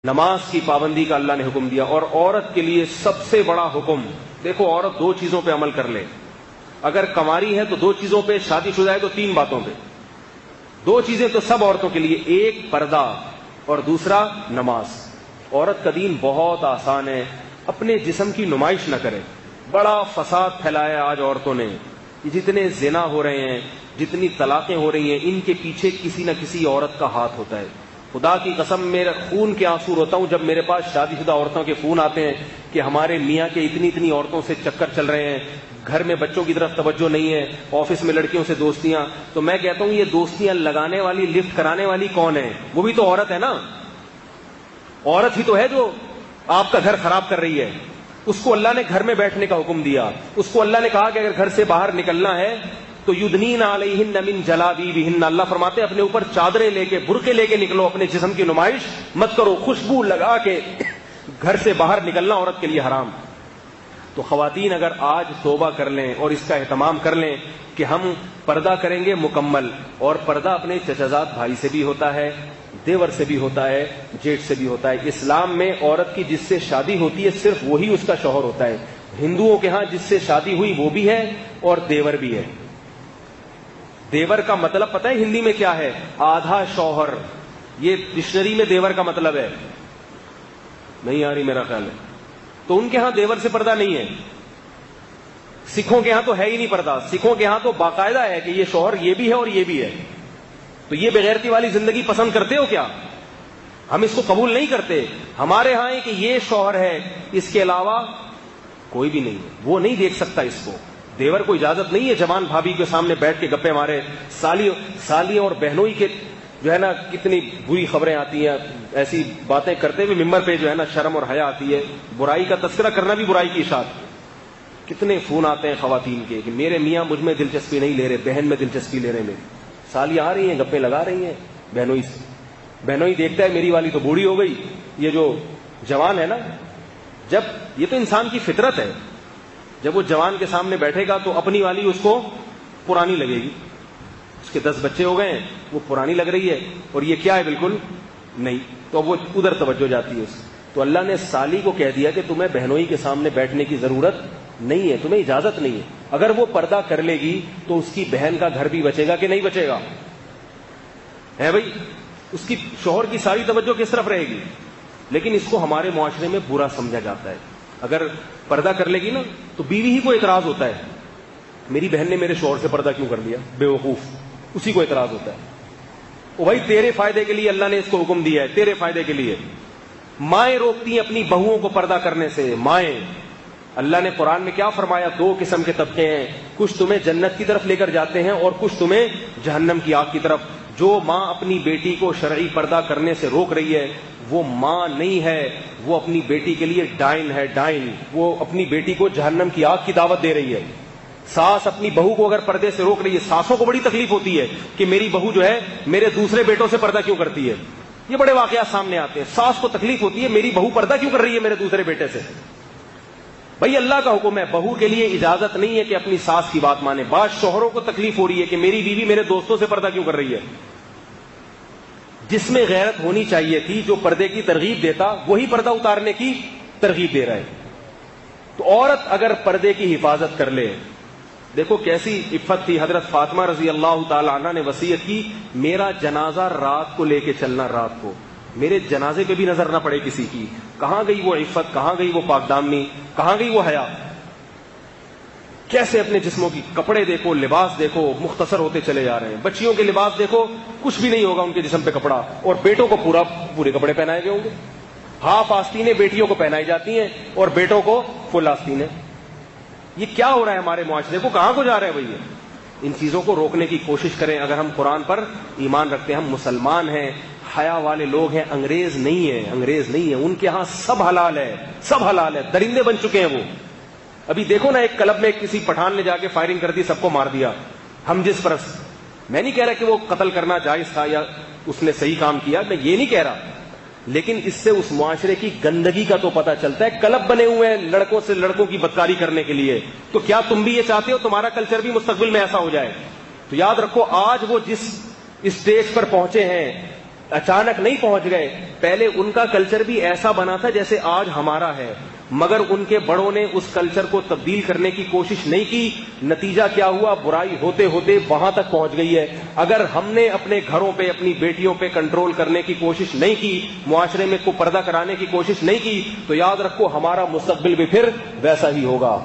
نماز کی پابندی کا اللہ نے حکم دیا، اور عورت کے لیے سب سے بڑا حکم، دیکھو عورت دو چیزوں پہ عمل کر لے، اگر کنواری ہے تو دو چیزوں پہ، شادی شدہ ہے تو تین باتوں پہ، دو چیزیں تو سب عورتوں کے لیے، ایک پردہ اور دوسرا نماز۔ عورت کا دین بہت آسان ہے، اپنے جسم کی نمائش نہ کرے۔ بڑا فساد پھیلایا آج عورتوں نے، جتنے زنا ہو رہے ہیں، جتنی طلاقیں ہو رہی ہیں، ان کے پیچھے کسی نہ کسی عورت کا ہاتھ ہوتا ہے۔ خدا کی قسم میرا خون کے آنسو روتا ہوں جب میرے پاس شادی شدہ عورتوں کے فون آتے ہیں کہ ہمارے میاں کے اتنی عورتوں سے چکر چل رہے ہیں، گھر میں بچوں کی طرف توجہ نہیں ہے، آفس میں لڑکیوں سے دوستیاں۔ تو میں کہتا ہوں یہ دوستیاں لگانے والی، لفٹ کرانے والی کون ہے؟ وہ بھی تو عورت ہے نا، عورت ہی تو ہے جو آپ کا گھر خراب کر رہی ہے۔ اس کو اللہ نے گھر میں بیٹھنے کا حکم دیا، اس کو اللہ نے کہا کہ اگر گھر سے باہر نکلنا ہے تو یدنین علیہن من جلابیبہن، اللہ فرماتے ہیں اپنے اوپر چادریں لے کے، برقعے لے کے نکلو، اپنے جسم کی نمائش مت کرو، خوشبو لگا کے گھر سے باہر نکلنا عورت کے لیے حرام۔ تو خواتین اگر آج توبہ کر لیں اور اس کا اہتمام کر لیں کہ ہم پردہ کریں گے مکمل، اور پردہ اپنے چچازاد بھائی سے بھی ہوتا ہے، دیور سے بھی ہوتا ہے، جیٹھ سے بھی ہوتا ہے۔ اسلام میں عورت کی جس سے شادی ہوتی ہے صرف وہی اس کا شوہر ہوتا ہے۔ ہندوؤں کے ہاں جس سے شادی ہوئی وہ بھی ہے اور دیور بھی ہے۔ دیور کا مطلب پتہ ہے ہندی میں کیا ہے؟ آدھا شوہر۔ یہ ڈکشنری میں دیور کا مطلب ہے، نہیں آ رہی میرا خیال ہے۔ تو ان کے ہاں دیور سے پردہ نہیں ہے۔ سکھوں کے ہاں تو ہے ہی نہیں پردہ، سکھوں کے ہاں تو باقاعدہ ہے کہ یہ شوہر یہ بھی ہے اور یہ بھی ہے۔ تو یہ بغیرتی والی زندگی پسند کرتے ہو کیا؟ ہم اس کو قبول نہیں کرتے۔ ہمارے ہاں ہے کہ یہ شوہر ہے، اس کے علاوہ کوئی بھی نہیں ہے، وہ نہیں دیکھ سکتا اس کو۔ دیور کو اجازت نہیں ہے جوان بھابھی کے سامنے بیٹھ کے گپے مارے۔ سالیوں اور بہنوئی کے جو ہے نا کتنی بری خبریں آتی ہیں، ایسی باتیں کرتے ہوئے ممبر پہ جو ہے نا شرم اور حیا آتی ہے۔ برائی کا تذکرہ کرنا بھی برائی کی اشاعت۔ کتنے فون آتے ہیں خواتین کے کہ میرے میاں مجھ میں دلچسپی نہیں لے رہے، بہن میں دلچسپی لے رہے ہیں۔ میری سالی آ رہی ہیں، گپے لگا رہی ہیں بہنوئی سے۔ بہنوئی دیکھتا ہے میری والی تو بوڑھی ہو گئی، یہ جو جوان ہے نا، جب یہ تو انسان کی فطرت ہے، جب وہ جوان کے سامنے بیٹھے گا تو اپنی والی اس کو پرانی لگے گی۔ اس کے 10 بچے ہو گئے ہیں، وہ پرانی لگ رہی ہے، اور یہ کیا ہے؟ بالکل نہیں۔ تو وہ ادھر توجہ جاتی ہے اس۔ تو اللہ نے سالی کو کہہ دیا کہ تمہیں بہنوئی کے سامنے بیٹھنے کی ضرورت نہیں ہے، تمہیں اجازت نہیں ہے۔ اگر وہ پردہ کر لے گی تو اس کی بہن کا گھر بھی بچے گا کہ نہیں بچے گا؟ ہے بھائی، اس کی شوہر کی ساری توجہ کس طرف رہے گی؟ لیکن اس کو ہمارے معاشرے میں برا سمجھا جاتا ہے۔ اگر پردہ کر لے گی نا تو بیوی ہی کو اعتراض ہوتا ہے، میری بہن نے میرے شوہر سے پردہ کیوں کر لیا؟ بے وقوف، اسی کو اعتراض ہوتا ہے۔ او بھائی تیرے فائدے کے لیے اللہ نے اس کو حکم دیا ہے، تیرے فائدے کے لیے۔ مائیں روکتی ہیں اپنی بہوؤں کو پردہ کرنے سے، مائیں۔ اللہ نے قرآن میں کیا فرمایا؟ 2 قسم کے طبقے ہیں، کچھ تمہیں جنت کی طرف لے کر جاتے ہیں اور کچھ تمہیں جہنم کی آگ کی طرف۔ جو ماں اپنی بیٹی کو شرعی پردہ کرنے سے روک رہی ہے وہ ماں نہیں ہے، وہ اپنی بیٹی کے لیے ڈائن ہے، ڈائن۔ وہ اپنی بیٹی کو جہنم کی آگ کی دعوت دے رہی ہے۔ ساس اپنی بہو کو اگر پردے سے روک رہی ہے، ساسوں کو بڑی تکلیف ہوتی ہے کہ میری بہو جو ہے میرے دوسرے بیٹوں سے پردہ کیوں کرتی ہے۔ یہ بڑے واقعات سامنے آتے ہیں، ساس کو تکلیف ہوتی ہے میری بہو پردہ کیوں کر رہی ہے میرے دوسرے بیٹے سے۔ بھائی اللہ کا حکم ہے، بہو کے لیے اجازت نہیں ہے کہ اپنی ساس کی بات مانے۔ بعض شوہروں کو تکلیف ہو رہی ہے کہ میری بیوی میرے دوستوں سے پردہ کیوں کر رہی ہے۔ جس میں غیرت ہونی چاہیے تھی، جو پردے کی ترغیب دیتا وہی پردہ اتارنے کی ترغیب دے رہا ہے۔ تو عورت اگر پردے کی حفاظت کر لے، دیکھو کیسی عفت تھی۔ حضرت فاطمہ رضی اللہ تعالی عنہ نے وصیت کی، میرا جنازہ رات کو لے کے چلنا، رات کو میرے جنازے پہ بھی نظر نہ پڑے کسی کی۔ کہاں گئی وہ عفت، کہاں گئی وہ پاک دامنی، کہاں گئی وہ حیا؟ کیسے اپنے جسموں کی کپڑے دیکھو، لباس دیکھو، مختصر ہوتے چلے جا رہے ہیں۔ بچیوں کے لباس دیکھو، کچھ بھی نہیں ہوگا ان کے جسم پہ کپڑا، اور بیٹوں کو پورے کپڑے پہنائے گئے ہوں گے۔ ہاف آستینیں بیٹیوں کو پہنائی جاتی ہیں اور بیٹوں کو فل آستینیں۔ یہ کیا ہو رہا ہے ہمارے معاشرے کو؟ کہاں کو جا رہے ہیں بھائی؟ ان چیزوں کو روکنے کی کوشش کریں۔ اگر ہم قرآن پر ایمان رکھتے ہیں، ہم مسلمان ہیں، حیا والے لوگ ہیں، انگریز نہیں ہیں، انگریز نہیں ہیں۔ ان کے ہاں سب حلال ہے، سب حلال ہے، درندے بن چکے ہیں وہ۔ ابھی دیکھو نا، ایک کلب میں کسی پٹھان نے جا کے فائرنگ کر دی، سب کو مار دیا۔ ہم جس پرست، میں نہیں کہہ رہا کہ وہ قتل کرنا جائز تھا یا اس نے صحیح کام کیا، میں یہ نہیں کہہ رہا، لیکن اس سے اس معاشرے کی گندگی کا تو پتہ چلتا ہے۔ کلب بنے ہوئے ہیں لڑکوں سے لڑکوں کی بدکاری کرنے کے لیے، تو کیا تم بھی یہ چاہتے ہو تمہارا کلچر بھی مستقبل میں ایسا ہو جائے؟ تو یاد رکھو، آج وہ جس اسٹیج پر پہنچے ہیں اچانک نہیں پہنچ گئے. پہلے ان کا کلچر بھی ایسا بنا تھا جیسے آج ہمارا ہے, مگر ان کے بڑوں نے اس کلچر کو تبدیل کرنے کی کوشش نہیں کی. نتیجہ کیا ہوا؟ برائی ہوتے ہوتے وہاں تک پہنچ گئی ہے. اگر ہم نے اپنے گھروں پہ, اپنی بیٹیوں پہ کنٹرول کرنے کی کوشش نہیں کی, معاشرے میں کو پردہ کرانے کی کوشش نہیں کی, تو یاد رکھو ہمارا مستقبل بھی پھر ویسا ہی ہوگا.